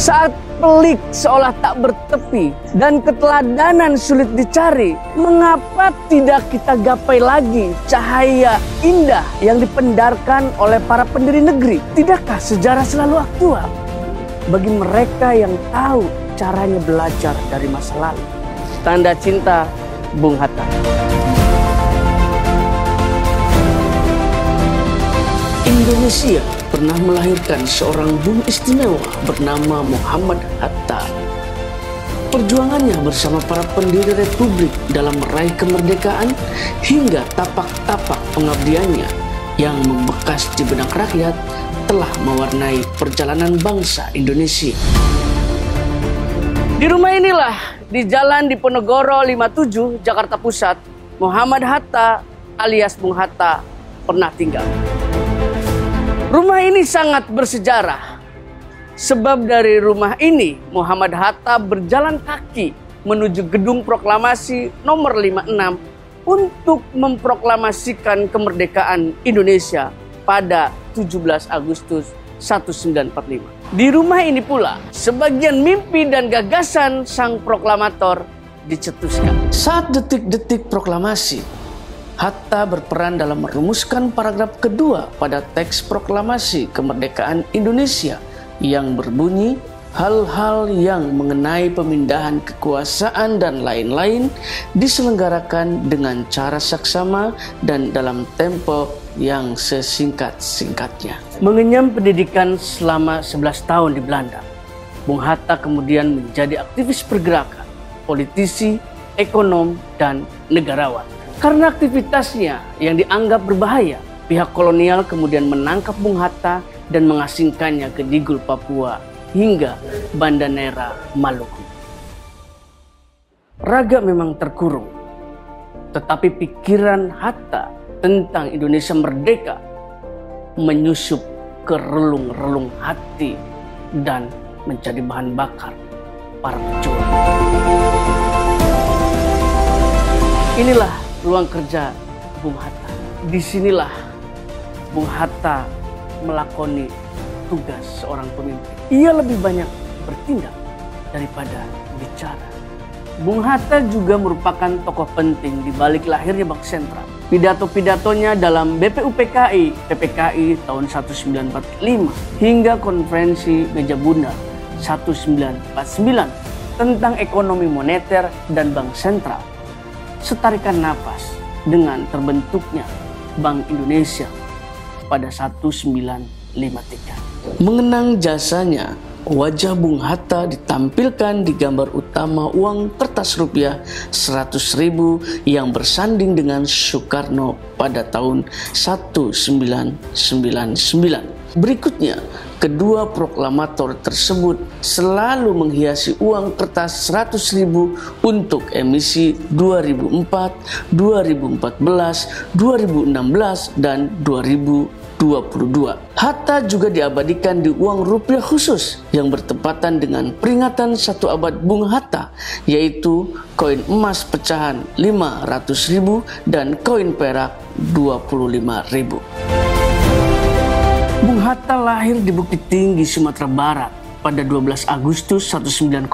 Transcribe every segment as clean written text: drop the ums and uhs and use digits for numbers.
Saat pelik seolah tak bertepi dan keteladanan sulit dicari, mengapa tidak kita gapai lagi cahaya indah yang dipendarkan oleh para pendiri negeri? Tidakkah sejarah selalu aktual bagi mereka yang tahu caranya belajar dari masa lalu? Tanda cinta, Bung Hatta. Indonesia pernah melahirkan seorang bung istimewa bernama Muhammad Hatta. Perjuangannya bersama para pendiri republik dalam meraih kemerdekaan hingga tapak-tapak pengabdiannya yang membekas di benak rakyat telah mewarnai perjalanan bangsa Indonesia. Di rumah inilah, di Jalan Diponegoro 57, Jakarta Pusat, Muhammad Hatta alias Bung Hatta pernah tinggal. Rumah ini sangat bersejarah, sebab dari rumah ini Muhammad Hatta berjalan kaki menuju Gedung Proklamasi nomor 56 untuk memproklamasikan kemerdekaan Indonesia pada 17 Agustus 1945. Di rumah ini pula sebagian mimpi dan gagasan sang proklamator dicetuskan. Saat detik-detik proklamasi, Hatta berperan dalam merumuskan paragraf kedua pada teks proklamasi kemerdekaan Indonesia yang berbunyi, hal-hal yang mengenai pemindahan kekuasaan dan lain-lain diselenggarakan dengan cara saksama dan dalam tempo yang sesingkat-singkatnya. Mengenyam pendidikan selama 11 tahun di Belanda, Bung Hatta kemudian menjadi aktivis pergerakan, politisi, ekonom, dan negarawan. Karena aktivitasnya yang dianggap berbahaya, pihak kolonial kemudian menangkap Bung Hatta dan mengasingkannya ke Digul, Papua hingga Banda Neira, Maluku. Raga memang terkurung, tetapi pikiran Hatta tentang Indonesia merdeka menyusup ke relung-relung hati dan menjadi bahan bakar para pejuang. Inilah ruang kerja Bung Hatta. Disinilah Bung Hatta melakoni tugas seorang pemimpin. Ia lebih banyak bertindak daripada bicara. Bung Hatta juga merupakan tokoh penting di balik lahirnya Bank Sentral. Pidato-pidatonya dalam BPUPKI, PPKI tahun 1945 hingga konferensi Meja Bundar 1949 tentang ekonomi moneter dan Bank Sentral setarikan napas dengan terbentuknya Bank Indonesia pada 1953. Mengenang jasanya, wajah Bung Hatta ditampilkan di gambar utama uang kertas rupiah 100.000 yang bersanding dengan Soekarno pada tahun 1999. Berikutnya, kedua proklamator tersebut selalu menghiasi uang kertas 100.000 untuk emisi 2004, 2014, 2016, dan 2022. Hatta juga diabadikan di uang rupiah khusus yang bertepatan dengan peringatan 1 abad Bung Hatta, yaitu koin emas pecahan 500.000 dan koin perak 25.000. Bung Hatta lahir di Bukit Tinggi, Sumatera Barat pada 12 Agustus 1902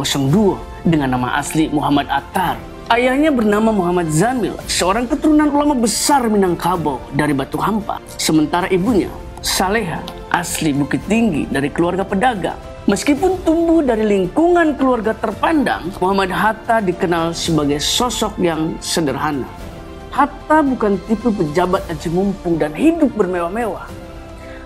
dengan nama asli Muhammad Attar. Ayahnya bernama Muhammad Zamil, seorang keturunan ulama besar Minangkabau dari Batu Hampa. Sementara ibunya, Saleha, asli Bukit Tinggi dari keluarga pedagang. Meskipun tumbuh dari lingkungan keluarga terpandang, Muhammad Hatta dikenal sebagai sosok yang sederhana. Hatta bukan tipe pejabat aji mumpung dan hidup bermewah-mewah.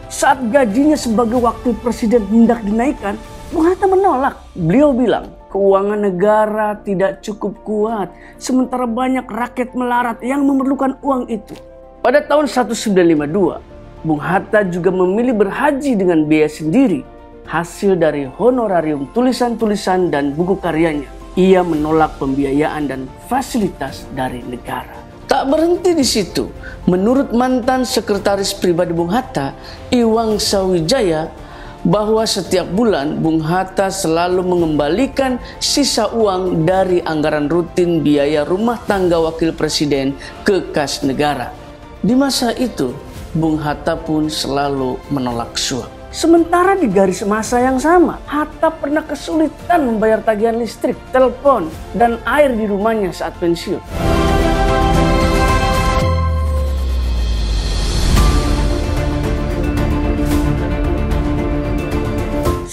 Saat gajinya sebagai wakil presiden hendak dinaikkan, Bung Hatta menolak. Beliau bilang, keuangan negara tidak cukup kuat, sementara banyak rakyat melarat yang memerlukan uang itu. Pada tahun 1952, Bung Hatta juga memilih berhaji dengan biaya sendiri, hasil dari honorarium tulisan-tulisan dan buku karyanya. Ia menolak pembiayaan dan fasilitas dari negara. Tak berhenti di situ. Menurut mantan sekretaris pribadi Bung Hatta, Iwang Sawijaya, bahwa setiap bulan Bung Hatta selalu mengembalikan sisa uang dari anggaran rutin biaya rumah tangga wakil presiden ke kas negara. Di masa itu, Bung Hatta pun selalu menolak suap. Sementara di garis masa yang sama, Hatta pernah kesulitan membayar tagihan listrik, telepon, dan air di rumahnya saat pensiun.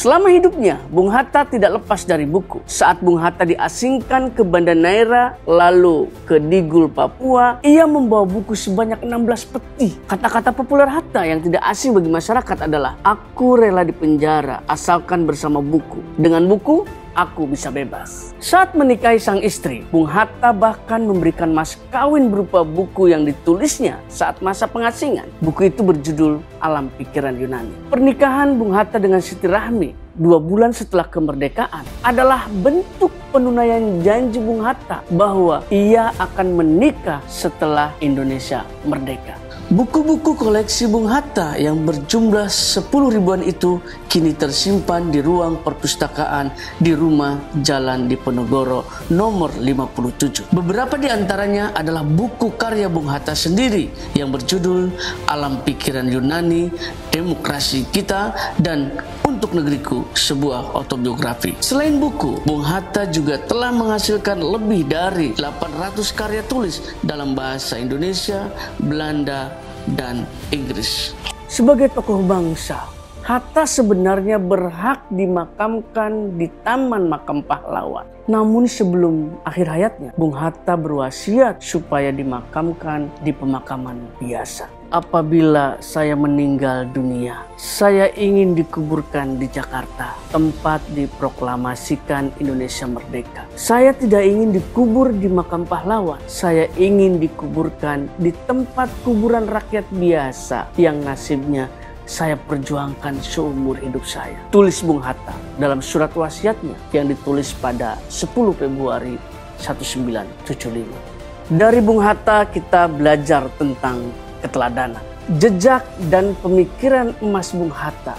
Selama hidupnya, Bung Hatta tidak lepas dari buku. Saat Bung Hatta diasingkan ke Banda Neira, lalu ke Digul, Papua, ia membawa buku sebanyak 16 peti. Kata-kata populer Hatta yang tidak asing bagi masyarakat adalah, "Aku rela dipenjara asalkan bersama buku. Dengan buku, aku bisa bebas." Saat menikahi sang istri, Bung Hatta bahkan memberikan mas kawin berupa buku yang ditulisnya saat masa pengasingan. Buku itu berjudul Alam Pikiran Yunani. Pernikahan Bung Hatta dengan Siti Rahmi 2 bulan setelah kemerdekaan adalah bentuk penunaian janji Bung Hatta bahwa ia akan menikah setelah Indonesia merdeka. Buku-buku koleksi Bung Hatta yang berjumlah 10 ribuan itu kini tersimpan di ruang perpustakaan di rumah Jalan Diponegoro nomor 57. Beberapa di antaranya adalah buku karya Bung Hatta sendiri yang berjudul Alam Pikiran Yunani, Demokrasi Kita, dan Untuk Negeriku, sebuah autobiografi. Selain buku, Bung Hatta juga telah menghasilkan lebih dari 800 karya tulis dalam bahasa Indonesia, Belanda, dan Inggris. Sebagai tokoh bangsa, Hatta sebenarnya berhak dimakamkan di Taman Makam Pahlawan. Namun sebelum akhir hayatnya, Bung Hatta berwasiat supaya dimakamkan di pemakaman biasa. "Apabila saya meninggal dunia, saya ingin dikuburkan di Jakarta, tempat diproklamasikan Indonesia merdeka. Saya tidak ingin dikubur di makam pahlawan. Saya ingin dikuburkan di tempat kuburan rakyat biasa yang nasibnya saya perjuangkan seumur hidup saya," tulis Bung Hatta dalam surat wasiatnya yang ditulis pada 10 Februari 1975. Dari Bung Hatta kita belajar tentang keteladanan. Jejak dan pemikiran emas Bung Hatta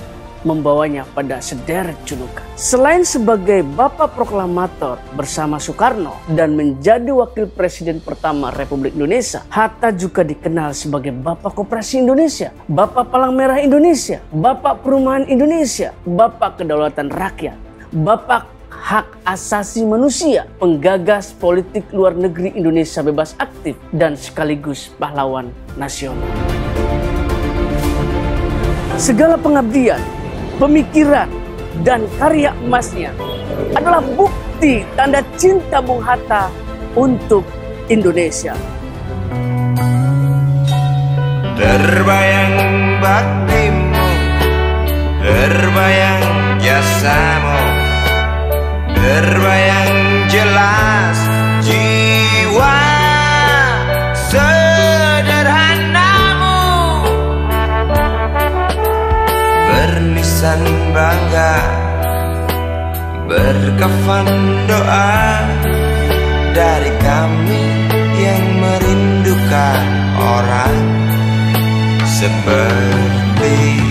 membawanya pada sederet julukan. Selain sebagai Bapak Proklamator bersama Soekarno dan menjadi Wakil Presiden pertama Republik Indonesia, Hatta juga dikenal sebagai Bapak Koperasi Indonesia, Bapak Palang Merah Indonesia, Bapak Perumahan Indonesia, Bapak Kedaulatan Rakyat, Bapak Hak Asasi Manusia, penggagas politik luar negeri Indonesia bebas aktif, dan sekaligus pahlawan nasional. Segala pengabdian, pemikiran, dan karya emasnya adalah bukti tanda cinta Bung Hatta untuk Indonesia. Terbayang baktimu, terbayang jasamu, terbayang jelas jiwa sederhanamu, bernisan bangga, berkafan doa dari kami yang merindukan orang seperti